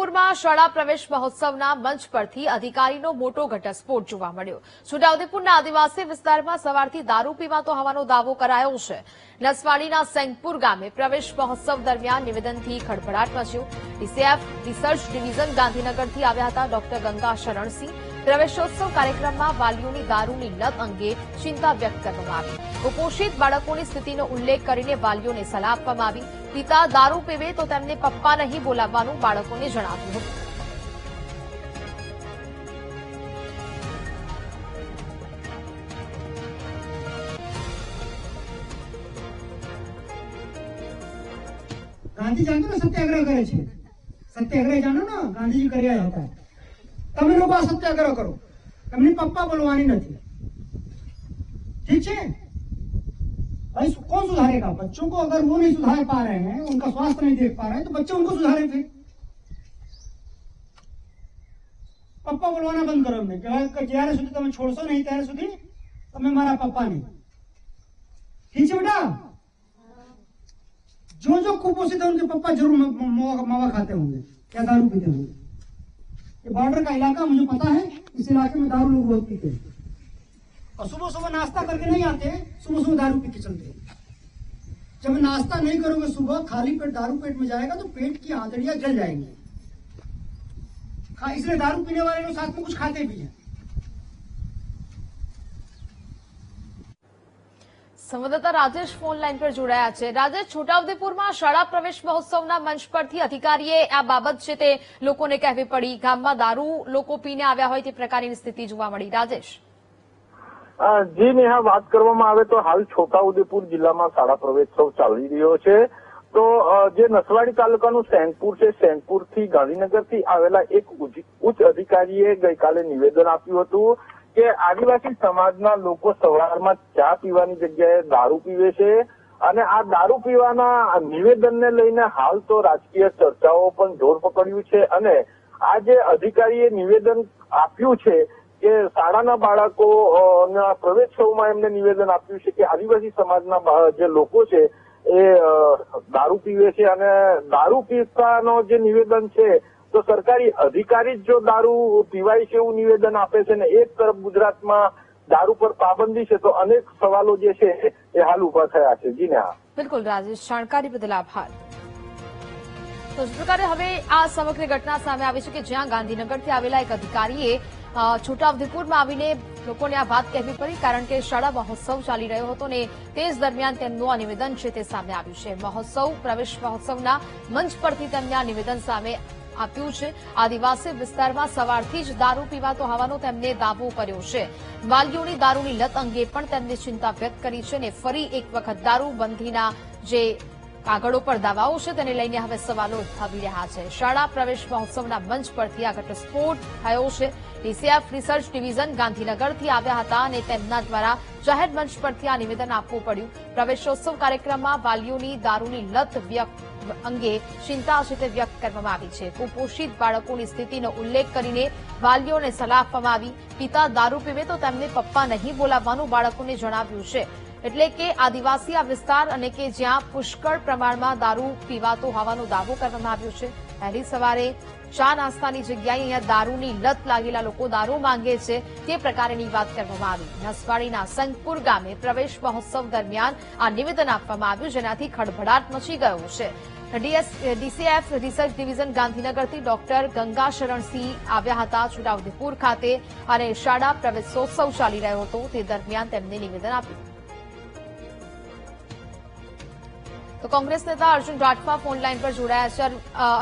છોટાઉદેપુરમાં શાળા પ્રવેશ મહોત્સવના મંચ પરથી અધિકારીનો મોટો ઘટસ્ફોટ જોવા મળ્યો। છોટાઉદેપુરના આદિવાસી વિસ્તારમાં સવારથી દારૂ પીવાતો હોવાનો દાવો કરાયો છે। નસવાડીના સેંગપુર ગામે પ્રવેશ મહોત્સવ દરમિયાન નિવેદનથી ખળભળાટ મચ્યો। ડીસીએફ રિસર્ચ ડિવિઝન ગાંધીનગરથી આવ્યા હતા ડોક્ટર ગંગા શરણસિંહ। પ્રવેશોત્સવ કાર્યક્રમમાં વાલીઓની દારૂની લત અંગે ચિંતા વ્યક્ત કરવામાં આવી। કુપોષિત બાળકોની સ્થિતિનો ઉલ્લેખ કરીને વાલીઓને સલાહ આપવામાં આવી। પિતા દારૂ પીવે તો તેમને પપ્પા નહીં બોલાવવાનું બાળકોને જણાવ્યું હતું। गांधी जानो ना सत्याग्रह करे छे, सत्याग्रह जानो ना गांधीजी कर्या હતા। તમે લોકો આ સત્યાગ્રહ કરો, તમને પપ્પા બોલવાની નથી, ठीक है? भाई कौन सुधारेगा? बच्चों को अगर वो नहीं सुधार पा रहे हैं, उनका स्वास्थ्य नहीं देख पा रहे हैं, तो बच्चे उनको सुधारेंगे। पप्पा बोलवाना बंद करो अમને કે જ્યારે સુધી તમે છોડશો નહીં ત્યારે સુધી તમે મારા પપ્પા નહીં, ठीक है बेटा? जो कुपोषित है उनके पप्पा जरूर मावा खाते होंगे या दारू पीते होंगे। ये बॉर्डर का इलाका मुझे पता है, इस इलाके में दारू लोग बहुत पीते हैं और सुबह सुबह नाश्ता करके नहीं आते, सुबह सुबह दारू पी के चलते हैं। जब नाश्ता नहीं करोगे सुबह, खाली पेट दारू पेट में जाएगा तो पेट की आंतड़ियां जल जाएंगी। इसलिए दारू पीने वाले लोग साथ में कुछ खाते भी हैं। સંવાદદાતા રાજેશ ફોન લાઈન પર જોડાયા છે। રાજેશ, છોટાઉદેપુરમાં શાળા પ્રવેશ મહોત્સવના મંચ પરથી અધિકારીએ આ બાબત છે તે લોકોને કહેવી પડી। ગામમાં દારૂ લોકો પીને આવ્યા હોય તે પ્રકારની સ્થિતિ જોવા મળી। રાજેશ જી નેહા, વાત કરવામાં આવે તો હાલ છોટાઉદેપુર જિલ્લામાં શાળા પ્રવેશોત્સવ ચાલી રહ્યો છે। તો જે નસવાડી તાલુકાનું સેંગપુર છે, સેંગપુરથી ગાંધીનગરથી આવેલા એક ઉચ્ચ અધિકારીએ ગઈકાલે નિવેદન આપ્યું હતું કે આદિવાસી સમાજના લોકો સવારમાં ચા પીવાની જગ્યાએ દારૂ પીવે છે અને આ દારૂ પીવાના નિવેદનને લઈને હાલ તો રાજકીય ચર્ચાઓ પણ જોર પકડ્યું છે। અને આ જે અધિકારીએ નિવેદન આપ્યું છે કે શાળાના બાળકોના પ્રવેશોત્સવમાં એમને નિવેદન આપ્યું છે કે આદિવાસી સમાજના જે લોકો છે એ દારૂ પીવે છે અને દારૂ પીવાનો જે નિવેદન છે તો સરકારી અધિકારી જો દારૂ પીવાય છે એવું નિવેદન આપે છે ને એક તરફ ગુજરાતમાં દારૂ પર પાબંદી છે, તો અનેક સવાલો જે છે એ હાલ ઉભા થયા છે। જી નેહા, બિલકુલ રાજેશ, જાણકારી બદલ આભાર। તો જ પ્રકારે હવે આ સમગ્ર ઘટના સામે આવી છે કે જ્યાં ગાંધીનગરથી આવેલા એક અધિકારીએ છોટાઉદેપુરમાં આવીને લોકોને આ વાત કહેવી પડી, કારણ કે શાળા મહોત્સવ ચાલી રહ્યો હતો ને તે જ દરમિયાન તેમનું આ નિવેદન છે તે સામે આવ્યું છે। મહોત્સવ પ્રવેશ મહોત્સવના મંચ પરથી તેમને આ નિવેદન સામે આપ્યું છે। આદિવાસી વિસ્તારમાં સવારથી જ દારૂ પીવાતો હોવાનો તેમને દાવો કર્યો છે। વાલીઓની દારૂની લત અંગે પણ તેમણે ચિંતા વ્યક્ત કરી છે અને ફરી એક વખત દારૂબંધીના જે કાગળો પર દાવાઓ છે તેને લઈને હવે સવાલો ઉઠાવી રહ્યા છે। શાળા પ્રવેશ મહોત્સવના મંચ પરથી આ ઘટસ્ફોટ થયો છે। ડીસીએફ રિસર્ચ ડિવિઝન ગાંધીનગરથી આવ્યા હતા અને તેમના દ્વારા જાહેર મંચ પરથી આ નિવેદન આપવું પડ્યું। પ્રવેશોત્સવ કાર્યક્રમમાં વાલીઓની દારૂની લત અંગે ચિંતા છે તે વ્યક્ત કરવામાં આવી છે। કુપોષિત બાળકોની સ્થિતિનો ઉલ્લેખ કરીને વાલીઓને સલાહ આપવામાં આવી। પિતા દારૂ પીવે તો તેમને પપ્પા નહીં બોલાવવાનું બાળકોને જણાવ્યું છે। એટલે કે આદિવાસી આ વિસ્તાર અને કે જ્યાં પુષ્કળ પ્રમાણમાં દારૂ પીવાતો હોવાનો દાવો કરવામાં આવ્યો છે। પહેલી સવારે ચા નાસ્તાની જગ્યાએ અહીંયા દારૂની લત લાગેલા લોકો દારૂ માંગે છે તે પ્રકારની વાત કરવામાં આવી। નસવાડીના સંગપુર ગામે પ્રવેશ મહોત્સવ દરમિયાન આ નિવેદન આપવામાં આવ્યું, જેનાથી ખળભળાટ મચી ગયો છે। ડીસીએફ રિસર્ચ ડિવિઝન ગાંધીનગરથી ડોક્ટર ગંગા શરણસિંહ આવ્યા હતા છોટાઉદેપુર ખાતે અને શાળા પ્રવેશોત્સવ ચાલી રહ્યો હતો તે દરમિયાન તેમને નિવેદન આપ્યું। તો કોંગ્રેસ નેતા અર્જુન રાઠવા ફોન લાઈન પર જોડાયા છે।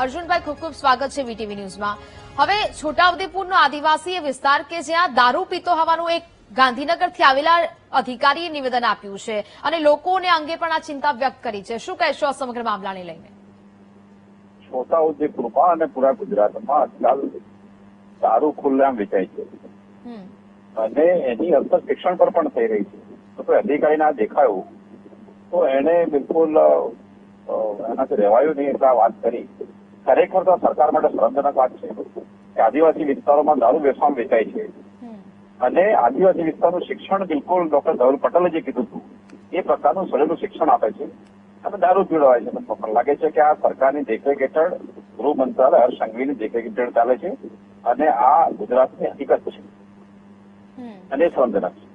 અર્જુનભાઈ, ખૂબ ખૂબ સ્વાગત છે વીટીવી ન્યૂઝમાં। હવે છોટાઉદેપુરનો આદિવાસી વિસ્તાર કે જ્યાં દારૂ પીતો હોવાનું એક ગાંધીનગરથી આવેલા અધિકારીએ નિવેદન આપ્યું છે અને લોકોને અંગે પણ આ ચિંતા વ્યક્ત કરી છે। શું કહેશો આ સમગ્ર મામલાને લઈને? છોટાઉદેપુરમાં અને પૂરા ગુજરાતમાં આજકાલ દારૂ ખુલ્લેઆમ વેચાય છે અને એની અસર શિક્ષણ પર પણ થઈ રહી છે। તો કોઈ અધિકારીને આ દેખાયું તો એને બિલકુલ એનાથી રહેવાયું નહીં એટલે આ વાત કરી। ખરેખર તો સરકાર માટે શરમજનક વાત છે કે આદિવાસી વિસ્તારોમાં દારૂ બેફામ વેચાય છે અને આદિવાસી વિસ્તારનું શિક્ષણ બિલકુલ ડોક્ટર ધવલ પટેલે જે કીધું હતું એ પ્રકારનું સળેલું શિક્ષણ આપે છે અને દારૂ પીવડાવાય છે। મને લાગે છે કે આ સરકારની દેખરેખ હેઠળ ગૃહ મંત્રાલય હર્ષ સંઘવીની દેખરેખ હેઠળ ચાલે છે અને આ ગુજરાતની હકીકત છે અને સંવેદનશીલ છે.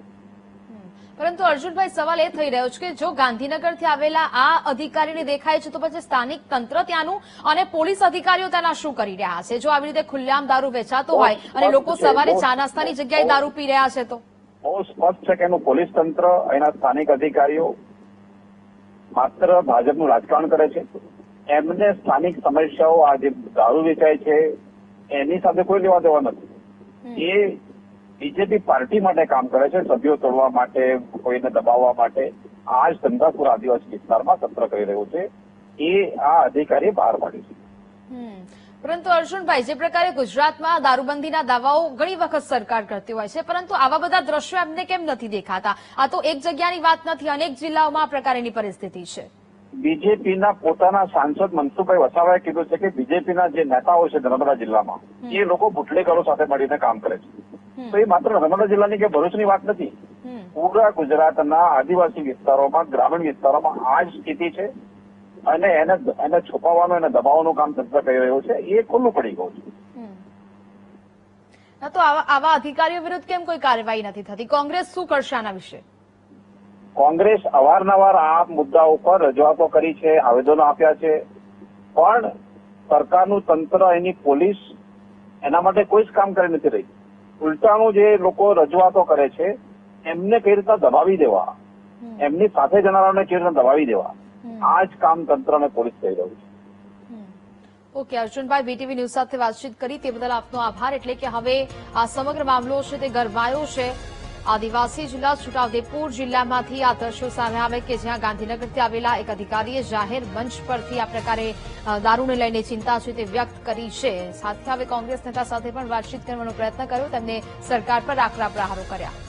પરંતુ અર્જુનભાઈ સવાલ એ થઈ રહ્યો છે કે જો ગાંધીનગરથી આવેલા આ અધિકારીને દેખાય છે તો પછી સ્થાનિક તંત્ર ત્યાંનું અને પોલીસ અધિકારીઓ તેના શું કરી રહ્યા છે? જો આવી રીતે ખુલ્લેઆમ દારૂ વેચાતો હોય અને લોકો સવારે ચા નાસ્તાની જગ્યાએ દારૂ પી રહ્યા છે તો બહુ સ્પષ્ટ છે કે એનું પોલીસ તંત્ર એના સ્થાનિક અધિકારીઓ માત્ર ભાજપનું રાજકારણ કરે છે. એમને સ્થાનિક સમસ્યાઓ આ જે દારૂ વેચાય છે એની સાથે કોઈ લેવા દેવા નથી. એ બીજેપી પાર્ટી માટે કામ કરે છે, સભ્યો તોડવા માટે, કોઈને દબાવવા માટે. આ જ ચંદ્રાપુર આદિવાસી વિસ્તારમાં તંત્ર કરી રહ્યું છે એ આ અધિકારીએ બહાર પાડ્યું છે. પરંતુ અર્જુનભાઈ, જે પ્રકારે ગુજરાતમાં દારૂબંધીના દાવાઓ ઘણી વખત સરકાર કરતી હોય છે, પરંતુ આવા બધા દ્રશ્યો એમને કેમ નથી દેખાતા? આ તો એક જગ્યાની વાત નથી, અનેક જિલ્લાઓમાં આ પ્રકારની પરિસ્થિતિ છે. બીજેપીના પોતાના સાંસદ મનસુખભાઈ વસાવાએ કીધું છે કે બીજેપીના જે નેતાઓ છે નર્મદા જિલ્લામાં એ લોકો બુટલેગરો સાથે મળીને કામ કરે છે. તો એ માત્ર નર્મદા જિલ્લાની કે ભરૂચની વાત નથી. પૂરા ગુજરાતના આદિવાસી વિસ્તારોમાં, ગ્રામીણ વિસ્તારોમાં આ જ સ્થિતિ છે અને એને છુપાવવાનું, એને દબાવવાનું કામ તંત્ર કરી રહ્યું છે. એ ખુલ્લું પડી ગયું છે. તો આવા અધિકારીઓ વિરુદ્ધ કેમ કોઈ કાર્યવાહી નથી થતી? કોંગ્રેસ શું કરશે આના વિશે? કોંગ્રેસ અવારનવાર આ મુદ્દા ઉપર રજૂઆતો કરી છે, આવેદનો આપ્યા છે, પણ સરકારનું તંત્ર, એની પોલીસ એના માટે કોઈ જ કામ કરી નથી રહી. ઉલટાનું જે લોકો રજૂઆતો કરે છે એમને કઈ રીતના દબાવી દેવા, એમની સાથે જનારાઓને કેવી રીતના દબાવી દેવા, આ જ કામ તંત્ર અને પોલીસ કરી રહ્યું છે. ઓકે અર્જુનભાઈ, બીટીવી ન્યૂઝ સાથે વાતચીત કરી તે બદલ આપનો આભાર. એટલે કે હવે આ સમગ્ર મામલો છે તે ગરમાયો છે. આદિવાસી જિલ્લા છોટાઉદેપુર જિલ્લામાંથી આ દ્રશ્યો સામે આવે કે જ્યાં ગાંધીનગરથી આવેલા એક અધિકારીએ જાહેર મંચ પરથી આ પ્રકારે દારૂને લઈને ચિંતા છે તે વ્યક્ત કરી છે. સાથે હવે કોંગ્રેસ નેતા સાથે પણ વાતચીત કરવાનો પ્રયત્ન કર્યો, તેમને સરકાર પર આકરા પ્રહારો કર્યા.